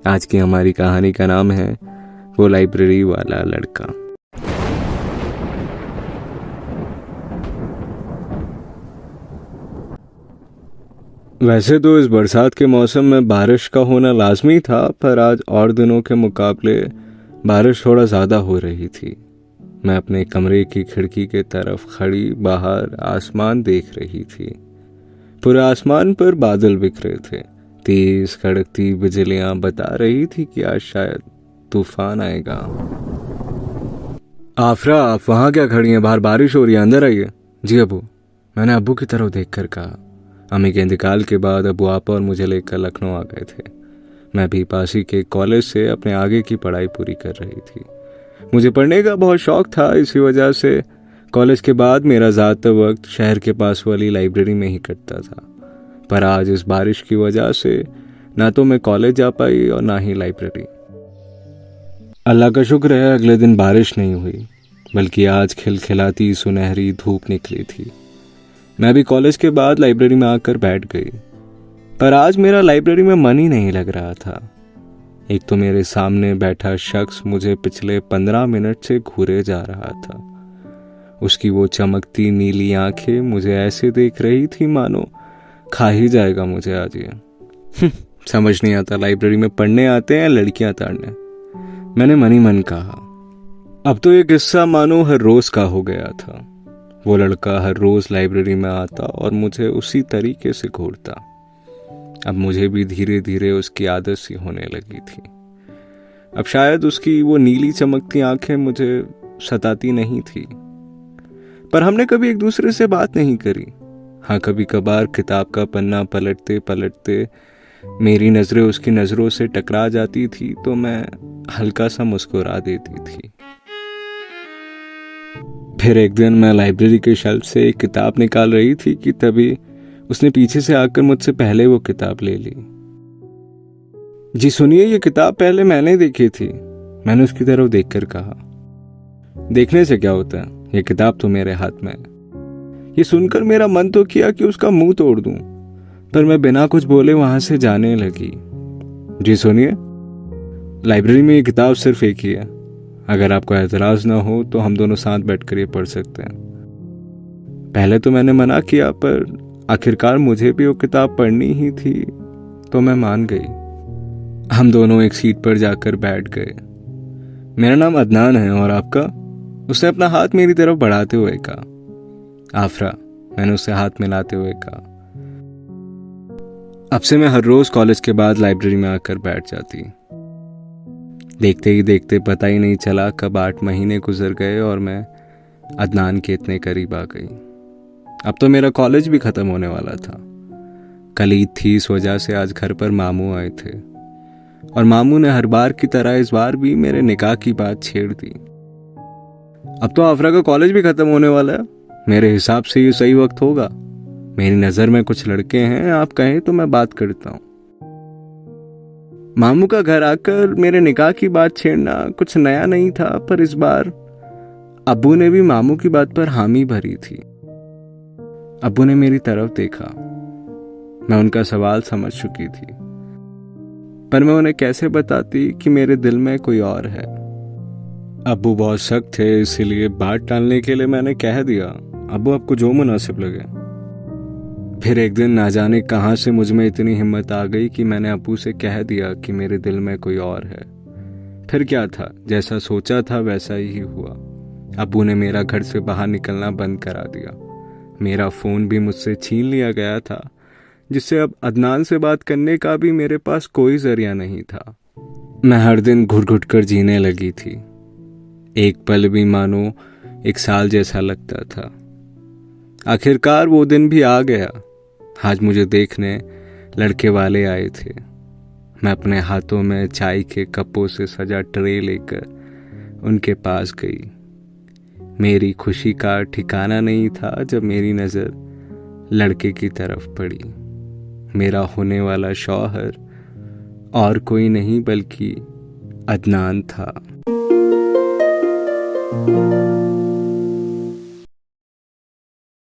आज की हमारी कहानी का नाम है वो लाइब्रेरी वाला लड़का। वैसे तो इस बरसात के मौसम में बारिश का होना लाजमी था, पर आज और दिनों के मुकाबले बारिश थोड़ा ज़्यादा हो रही थी। मैं अपने कमरे की खिड़की के तरफ खड़ी बाहर आसमान देख रही थी। पूरे आसमान पर बादल बिखरे थे। तेज कड़कती बिजलियां बता रही थी कि आज शायद तूफान आएगा। आफरा, आप वहां क्या खड़ी हैं? बाहर बारिश हो रही है, अंदर आइए। जी अबू, मैंने अबू की तरफ देखकर कहा। अम्मी के इंतकाल के बाद अबू आपा और मुझे लेकर लखनऊ आ गए थे। मैं भी पास ही के कॉलेज से अपने आगे की पढ़ाई पूरी कर रही थी। मुझे पढ़ने का बहुत शौक था, इसी वजह से कॉलेज के बाद मेरा ज़्यादातर वक्त शहर के पास वाली लाइब्रेरी में ही कटता था। पर आज इस बारिश की वजह से ना तो मैं कॉलेज जा पाई और ना ही लाइब्रेरी। अल्लाह का शुक्र है अगले दिन बारिश नहीं हुई, बल्कि आज खिलखिलाती सुनहरी धूप निकली थी। मैं भी कॉलेज के बाद लाइब्रेरी में आकर बैठ गई, पर आज मेरा लाइब्रेरी में मन ही नहीं लग रहा था। एक तो मेरे सामने बैठा शख्स मुझे पिछले 15 मिनट से घूरे जा रहा था। उसकी वो चमकती नीली आंखें मुझे ऐसे देख रही थी मानो खा ही जाएगा मुझे आज ये। समझ नहीं आता लाइब्रेरी में पढ़ने आते हैं लड़कियां ताड़ने, मैंने मन ही मन कहा। अब तो ये किस्सा मानो हर रोज का हो गया था। वो लड़का हर रोज लाइब्रेरी में आता और मुझे उसी तरीके से घूरता। अब मुझे भी धीरे धीरे उसकी आदत सी होने लगी थी। अब शायद उसकी वो नीली चमकती आंखें मुझे सताती नहीं थी, पर हमने कभी एक दूसरे से बात नहीं करी। हाँ, कभी कभार किताब का पन्ना पलटते पलटते मेरी नजरें उसकी नजरों से टकरा जाती थी तो मैं हल्का सा मुस्कुरा देती थी। फिर एक दिन मैं लाइब्रेरी के शेल्फ से एक किताब निकाल रही थी कि तभी उसने पीछे से आकर मुझसे पहले वो किताब ले ली। जी सुनिए, ये किताब पहले मैंने देखी थी, मैंने उसकी तरफ देखकर कहा। देखने से क्या होता है, ये किताब तो मेरे हाथ में है। ये सुनकर मेरा मन तो किया कि उसका मुंह तोड़ दूं, पर मैं बिना कुछ बोले वहां से जाने लगी। जी सुनिए, लाइब्रेरी में ये किताब सिर्फ एक ही है। अगर आपको एतराज ना हो तो हम दोनों साथ बैठकर ये पढ़ सकते हैं। पहले तो मैंने मना किया, पर आखिरकार मुझे भी वो किताब पढ़नी ही थी तो मैं मान गई। हम दोनों एक सीट पर जाकर बैठ गए। मेरा नाम अदनान है, और आपका? उसने अपना हाथ मेरी तरफ बढ़ाते हुए कहा। आफरा, मैंने उससे हाथ मिलाते हुए कहा। अब से मैं हर रोज कॉलेज के बाद लाइब्रेरी में आकर बैठ जाती। देखते ही देखते पता ही नहीं चला कब 8 महीने गुजर गए और मैं अदनान के इतने करीब आ गई। अब तो मेरा कॉलेज भी खत्म होने वाला था। कल ईद थी, इस वजह से आज घर पर मामू आए थे, और मामू ने हर बार की तरह इस बार भी मेरे निकाह की बात छेड़ दी। अब तो आफरा का कॉलेज भी खत्म होने वाला है, मेरे हिसाब से ये सही वक्त होगा। मेरी नजर में कुछ लड़के हैं, आप कहें तो मैं बात करता हूँ। मामू का घर आकर मेरे निकाह की बात छेड़ना कुछ नया नहीं था, पर इस बार अब्बू ने भी मामू की बात पर हामी भरी थी। अब्बू ने मेरी तरफ देखा। मैं उनका सवाल समझ चुकी थी, पर मैं उन्हें कैसे बताती कि मेरे दिल में कोई और है। अब्बू बहुत सख्त थे, इसीलिए बात टालने के लिए मैंने कह दिया, अब्बू आपको जो मुनासिब लगे। फिर एक दिन ना जाने कहां से मुझ में इतनी हिम्मत आ गई कि मैंने अब्बू से कह दिया कि मेरे दिल में कोई और है। फिर क्या था, जैसा सोचा था वैसा ही हुआ। अब्बू ने मेरा घर से बाहर निकलना बंद करा दिया। मेरा फ़ोन भी मुझसे छीन लिया गया था, जिससे अब अदनान से बात करने का भी मेरे पास कोई जरिया नहीं था। मैं हर दिन घुट घुट कर जीने लगी थी। एक पल भी मानो एक साल जैसा लगता था। आखिरकार वो दिन भी आ गया। आज मुझे देखने लड़के वाले आए थे। मैं अपने हाथों में चाय के कपों से सजा ट्रे लेकर उनके पास गई। मेरी खुशी का ठिकाना नहीं था जब मेरी नज़र लड़के की तरफ पड़ी। मेरा होने वाला शौहर और कोई नहीं बल्कि अदनान था।